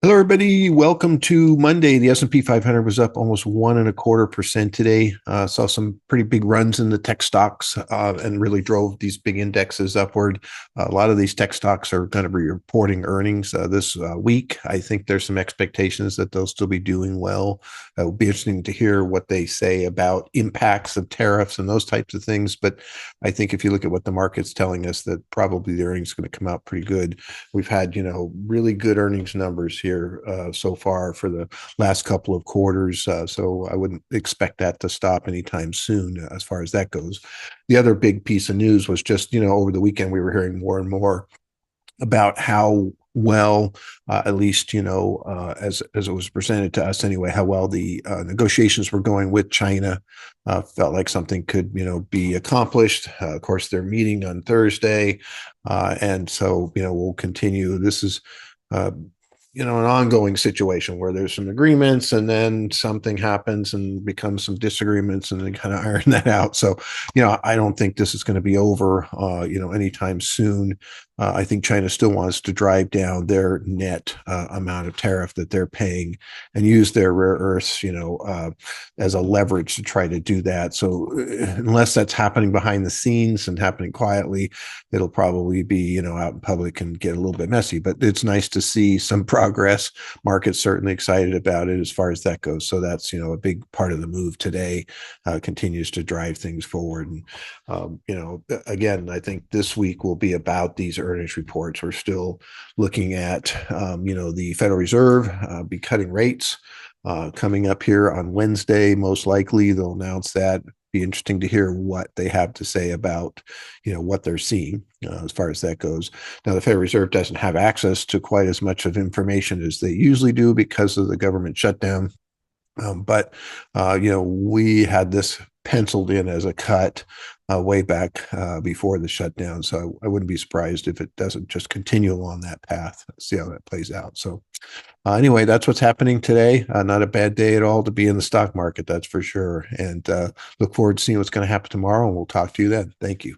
Hello, everybody. Welcome to Monday. The S&P 500 was up almost 1.25% today. Saw some pretty big runs in the tech stocks and really drove these big indexes upward. A lot of these tech stocks are going to be reporting earnings this week. I think there's some expectations that they'll still be doing well. It will be interesting to hear what they say about impacts of tariffs and those types of things. But I think if you look at what the market's telling us, that probably the earnings are going to come out pretty good. We've had, really good earnings numbers here so far for the last couple of quarters. So I wouldn't expect that to stop anytime soon as far as that goes. The other big piece of news was just, over the weekend, we were hearing more and more about how well, at least as it was presented to us anyway, how well the negotiations were going with China. Felt like something could be accomplished. Of course, they're meeting on Thursday, and so we'll continue. This is uh, an ongoing situation where there's some agreements and then something happens and becomes some disagreements and they kind of iron that out. So, I don't think this is going to be over, anytime soon. I think China still wants to drive down their net amount of tariff that they're paying and use their rare earths, as a leverage to try to do that. So unless that's happening behind the scenes and happening quietly, it'll probably be, out in public and get a little bit messy. But it's nice to see some progress. Market's certainly excited about it as far as that goes. So that's, a big part of the move today, continues to drive things forward. And, again, I think this week will be about these earnings reports. We're still looking at, the Federal Reserve be cutting rates coming up here on Wednesday. Most likely they'll announce that. Be interesting to hear what they have to say about, what they're seeing as far as that goes. Now, the Federal Reserve doesn't have access to quite as much of information as they usually do because of the government shutdown. But we had this penciled in as a cut way back before the shutdown. So I wouldn't be surprised if it doesn't just continue along that path. See how that plays out. So anyway, that's what's happening today. Not a bad day at all to be in the stock market, that's for sure. And look forward to seeing what's going to happen tomorrow. And we'll talk to you then. Thank you.